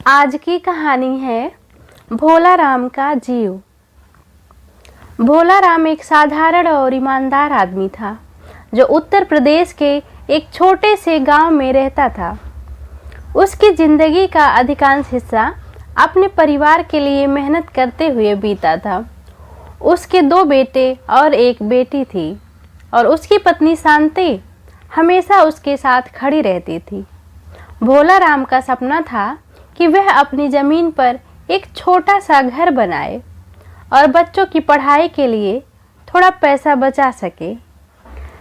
आज की कहानी है भोला राम का जीव। भोला राम एक साधारण और ईमानदार आदमी था जो उत्तर प्रदेश के एक छोटे से गांव में रहता था। उसकी जिंदगी का अधिकांश हिस्सा अपने परिवार के लिए मेहनत करते हुए बीता था। उसके 2 बेटे और 1 बेटी थी और उसकी पत्नी शांति हमेशा उसके साथ खड़ी रहती थी। भोला राम का सपना था कि वह अपनी ज़मीन पर एक छोटा सा घर बनाए और बच्चों की पढ़ाई के लिए थोड़ा पैसा बचा सके।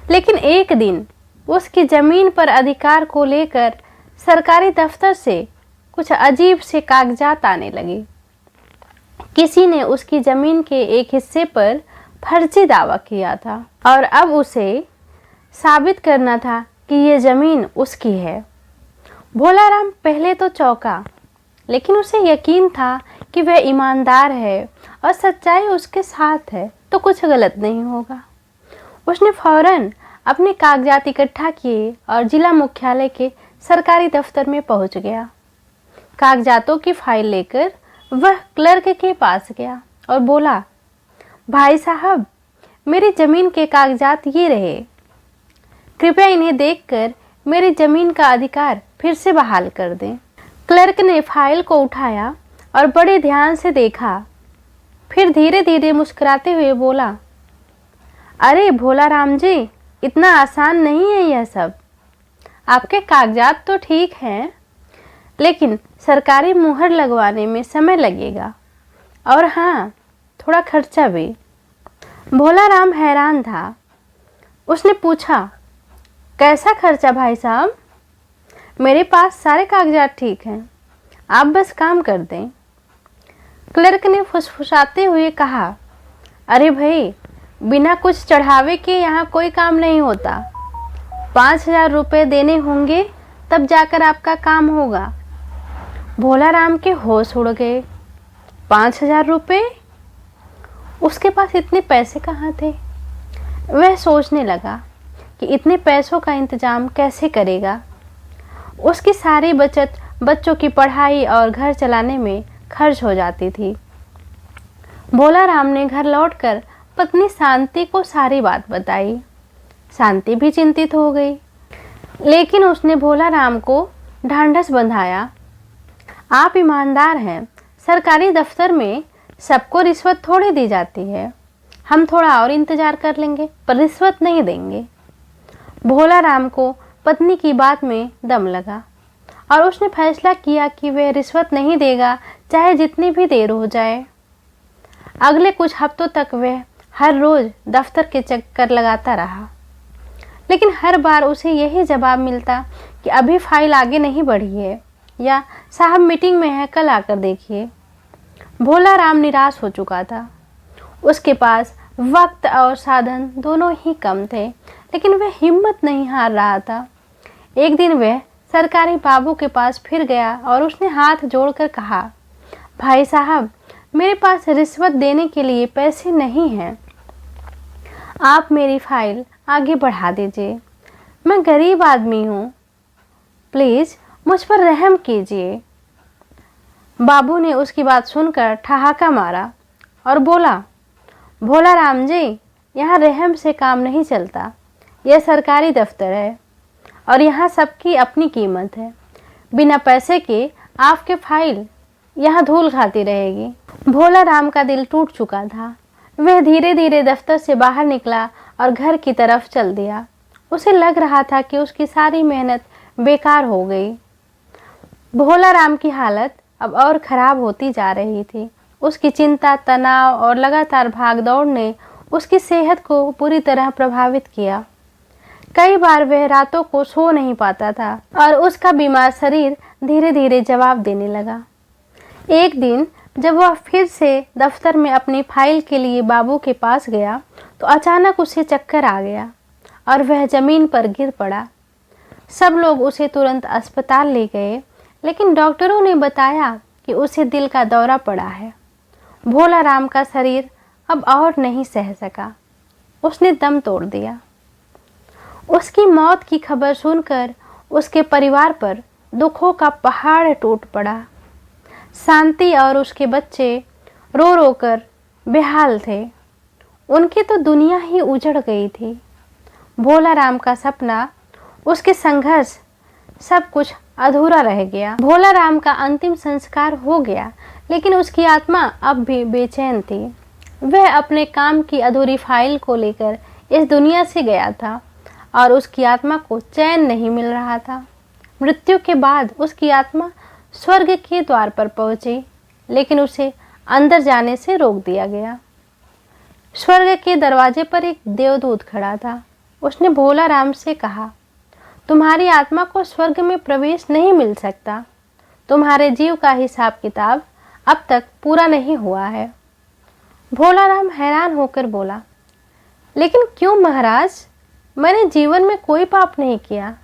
लेकिन एक दिन उसकी ज़मीन पर अधिकार को लेकर सरकारी दफ्तर से कुछ अजीब से कागजात आने लगे। किसी ने उसकी ज़मीन के एक हिस्से पर फर्जी दावा किया था और अब उसे साबित करना था कि ये ज़मीन उसकी है। भोला राम पहले तो चौंका, लेकिन उसे यकीन था कि वह ईमानदार है और सच्चाई उसके साथ है तो कुछ गलत नहीं होगा। उसने फौरन अपने कागजात इकट्ठा किए और जिला मुख्यालय के सरकारी दफ्तर में पहुंच गया। कागजातों की फाइल लेकर वह क्लर्क के पास गया और बोला, भाई साहब, मेरी ज़मीन के कागजात ये रहे। कृपया इन्हें देखकर मेरी ज़मीन का अधिकार फिर से बहाल कर दें। क्लर्क ने फाइल को उठाया और बड़े ध्यान से देखा, फिर धीरे धीरे मुस्कुराते हुए बोला, अरे भोला राम जी, इतना आसान नहीं है यह सब। आपके कागजात तो ठीक हैं, लेकिन सरकारी मुहर लगवाने में समय लगेगा और हाँ, थोड़ा खर्चा भी। भोला राम हैरान था। उसने पूछा, कैसा खर्चा भाई साहब? मेरे पास सारे कागजात ठीक हैं, आप बस काम कर दें। क्लर्क ने फुसफुसाते हुए कहा, अरे भाई, बिना कुछ चढ़ावे के यहाँ कोई काम नहीं होता। 5,000 रुपये देने होंगे, तब जाकर आपका काम होगा। भोला राम के होश उड़ गए। 5,000 रुपये? उसके पास इतने पैसे कहाँ थे? वह सोचने लगा कि इतने पैसों का इंतजाम कैसे करेगा। उसकी सारी बचत बच्चों की पढ़ाई और घर चलाने में खर्च हो जाती थी। भोला राम ने घर लौटकर पत्नी शांति को सारी बात बताई। शांति भी चिंतित हो गई, लेकिन उसने भोला राम को ढांढस बंधाया। आप ईमानदार हैं, सरकारी दफ्तर में सबको रिश्वत थोड़ी दी जाती है। हम थोड़ा और इंतजार कर लेंगे, पर रिश्वत नहीं देंगे। भोला राम को पत्नी की बात में दम लगा और उसने फैसला किया कि वह रिश्वत नहीं देगा, चाहे जितनी भी देर हो जाए। अगले कुछ हफ्तों तक वह हर रोज दफ्तर के चक्कर लगाता रहा, लेकिन हर बार उसे यही जवाब मिलता कि अभी फाइल आगे नहीं बढ़ी है या साहब मीटिंग में है, कल आकर देखिए। भोला राम निराश हो चुका था। उसके पास वक्त और साधन दोनों ही कम थे, लेकिन वह हिम्मत नहीं हार रहा था। एक दिन वह सरकारी बाबू के पास फिर गया और उसने हाथ जोड़कर कहा, भाई साहब, मेरे पास रिश्वत देने के लिए पैसे नहीं हैं। आप मेरी फाइल आगे बढ़ा दीजिए। मैं गरीब आदमी हूँ, प्लीज़ मुझ पर रहम कीजिए। बाबू ने उसकी बात सुनकर ठहाका मारा और बोला, भोला राम जी, यहाँ रहम से काम नहीं चलता। यह सरकारी दफ्तर है और यहाँ सबकी अपनी कीमत है। बिना पैसे के आपके फाइल यहाँ धूल खाती रहेगी। भोला राम का दिल टूट चुका था। वह धीरे धीरे दफ्तर से बाहर निकला और घर की तरफ चल दिया। उसे लग रहा था कि उसकी सारी मेहनत बेकार हो गई। भोला राम की हालत अब और ख़राब होती जा रही थी। उसकी चिंता, तनाव और लगातार भागदौड़ ने उसकी सेहत को पूरी तरह प्रभावित किया। कई बार वह रातों को सो नहीं पाता था और उसका बीमार शरीर धीरे धीरे जवाब देने लगा। एक दिन जब वह फिर से दफ्तर में अपनी फाइल के लिए बाबू के पास गया तो अचानक उसे चक्कर आ गया और वह ज़मीन पर गिर पड़ा। सब लोग उसे तुरंत अस्पताल ले गए, लेकिन डॉक्टरों ने बताया कि उसे दिल का दौरा पड़ा है। भोला राम का शरीर अब और नहीं सह सका। उसने दम तोड़ दिया। उसकी मौत की खबर सुनकर उसके परिवार पर दुखों का पहाड़ टूट पड़ा। शांति और उसके बच्चे रो रो कर बेहाल थे। उनकी तो दुनिया ही उजड़ गई थी। भोला राम का सपना, उसके संघर्ष, सब कुछ अधूरा रह गया। भोला राम का अंतिम संस्कार हो गया, लेकिन उसकी आत्मा अब भी बेचैन थी। वह अपने काम की अधूरी फाइल को लेकर इस दुनिया से गया था और उसकी आत्मा को चैन नहीं मिल रहा था। मृत्यु के बाद उसकी आत्मा स्वर्ग के द्वार पर पहुंची, लेकिन उसे अंदर जाने से रोक दिया गया। स्वर्ग के दरवाजे पर एक देवदूत खड़ा था। उसने भोला राम से कहा, तुम्हारी आत्मा को स्वर्ग में प्रवेश नहीं मिल सकता। तुम्हारे जीव का हिसाब किताब अब तक पूरा नहीं हुआ है। भोला राम हैरान होकर बोला, लेकिन क्यों महाराज? मैंने जीवन में कोई पाप नहीं किया,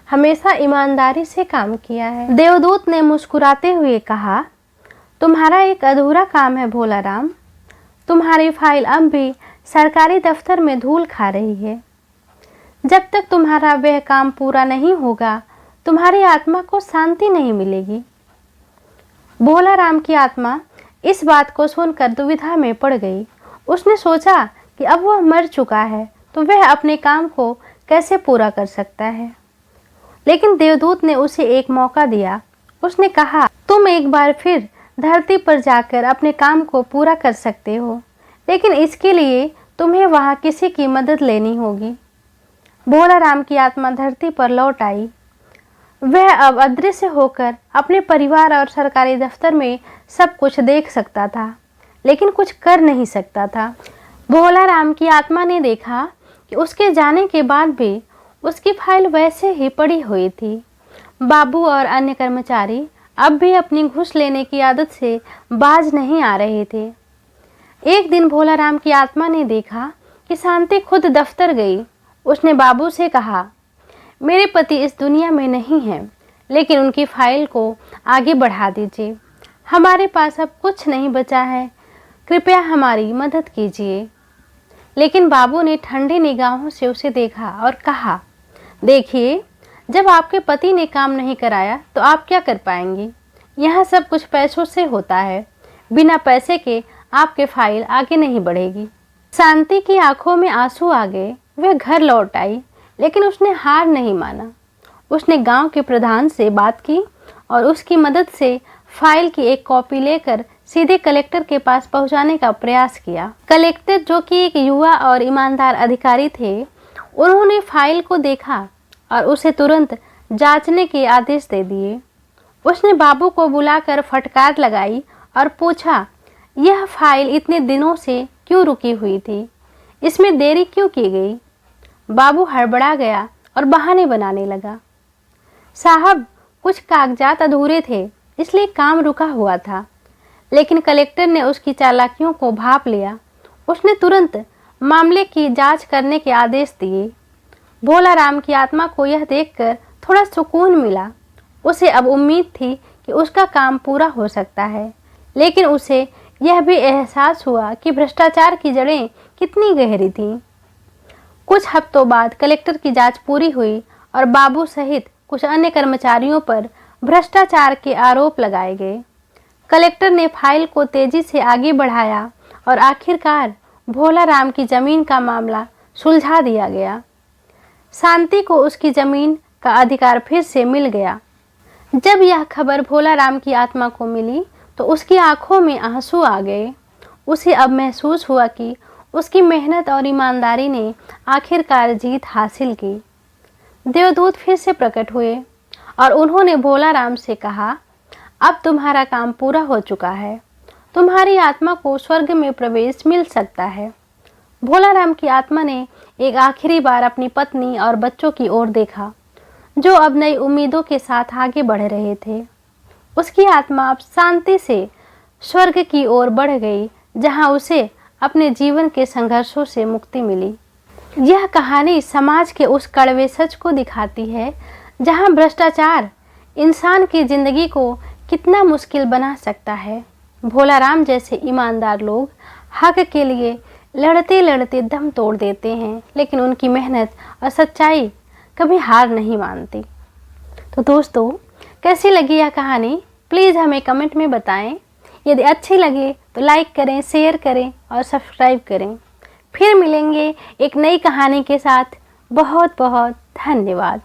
हमेशा ईमानदारी से काम किया है। देवदूत ने मुस्कुराते हुए कहा, तुम्हारा एक अधूरा काम है भोला राम। तुम्हारी फाइल अब भी सरकारी दफ्तर में धूल खा रही है। जब तक तुम्हारा वह काम पूरा नहीं होगा, तुम्हारी आत्मा को शांति नहीं मिलेगी। भोला राम की आत्मा इस बात को सुनकर दुविधा में पड़ गई। उसने सोचा कि अब वह मर चुका है तो वह अपने काम को कैसे पूरा कर सकता है। लेकिन देवदूत ने उसे एक मौका दिया। उसने कहा, तुम एक बार फिर धरती पर जाकर अपने काम को पूरा कर सकते हो, लेकिन इसके लिए तुम्हें वहाँ किसी की मदद लेनी होगी। भोला राम की आत्मा धरती पर लौट आई। वह अब अदृश्य होकर अपने परिवार और सरकारी दफ्तर में सब कुछ देख सकता था, लेकिन कुछ कर नहीं सकता था। भोला राम की आत्मा ने देखा कि उसके जाने के बाद भी उसकी फाइल वैसे ही पड़ी हुई थी। बाबू और अन्य कर्मचारी अब भी अपनी घूस लेने की आदत से बाज नहीं आ रहे थे। एक दिन भोला राम की आत्मा ने देखा कि शांति खुद दफ्तर गई। उसने बाबू से कहा, मेरे पति इस दुनिया में नहीं हैं, लेकिन उनकी फाइल को आगे बढ़ा दीजिए। हमारे पास अब कुछ नहीं बचा है, कृपया हमारी मदद कीजिए। लेकिन बाबू ने ठंडी निगाहों से उसे देखा और कहा, देखिए, जब आपके पति ने काम नहीं कराया तो आप क्या कर पाएंगी? यहाँ सब कुछ पैसों से होता है। बिना पैसे के आपके फाइल आगे नहीं बढ़ेगी। शांति की आंखों में आंसू आ गए। वह घर लौट आई, लेकिन उसने हार नहीं माना। उसने गांव के प्रधान से बात की और उसकी मदद से फाइल की एक कॉपी लेकर सीधे कलेक्टर के पास पहुंचाने का प्रयास किया। कलेक्टर, जो कि एक युवा और ईमानदार अधिकारी थे, उन्होंने फाइल को देखा और उसे तुरंत जांचने के आदेश दे दिए। उसने बाबू को बुलाकर फटकार लगाई और पूछा, यह फाइल इतने दिनों से क्यों रुकी हुई थी? इसमें देरी क्यों की गई? बाबू हड़बड़ा गया और बहाने बनाने लगा। साहब, कुछ कागजात अधूरे थे, इसलिए काम रुका हुआ था। लेकिन कलेक्टर ने उसकी चालाकियों को भांप लिया। उसने तुरंत मामले की जांच करने के आदेश दिए। भोला राम की आत्मा को यह देखकर थोड़ा सुकून मिला। उसे अब उम्मीद थी कि उसका काम पूरा हो सकता है, लेकिन उसे यह भी एहसास हुआ कि भ्रष्टाचार की जड़ें कितनी गहरी थीं। कुछ हफ्तों बाद कलेक्टर की जांच पूरी हुई और बाबू सहित कुछ अन्य कर्मचारियों पर भ्रष्टाचार के आरोप लगाए गए। कलेक्टर ने फाइल को तेजी से आगे बढ़ाया और आखिरकार भोला राम की जमीन का मामला सुलझा दिया गया। शांति को उसकी जमीन का अधिकार फिर से मिल गया। जब यह खबर भोला राम की आत्मा को मिली तो उसकी आंखों में आंसू आ गए। उसे अब महसूस हुआ कि उसकी मेहनत और ईमानदारी ने आखिरकार जीत हासिल की। देवदूत फिर से प्रकट हुए और उन्होंने भोला राम से कहा, अब तुम्हारा काम पूरा हो चुका है। तुम्हारी आत्मा को स्वर्ग में प्रवेश मिल सकता है। भोला राम की आत्मा ने एक आखिरी बार अपनी पत्नी और बच्चों की ओर देखा, जो अब नई उम्मीदों के साथ आगे बढ़ रहे थे। उसकी आत्मा अब शांति से स्वर्ग की ओर बढ़ गई, जहां उसे अपने जीवन के संघर्षों से मुक्ति मिली। यह कहानी समाज के उस कड़वे सच को दिखाती है, जहां भ्रष्टाचार इंसान की जिंदगी को कितना मुश्किल बना सकता है। भोला राम जैसे ईमानदार लोग हक के लिए लड़ते लड़ते दम तोड़ देते हैं, लेकिन उनकी मेहनत और सच्चाई कभी हार नहीं मानती। तो दोस्तों, कैसी लगी यह कहानी? प्लीज़ हमें कमेंट में बताएं। यदि अच्छी लगे तो लाइक करें, शेयर करें और सब्सक्राइब करें। फिर मिलेंगे एक नई कहानी के साथ। बहुत बहुत धन्यवाद।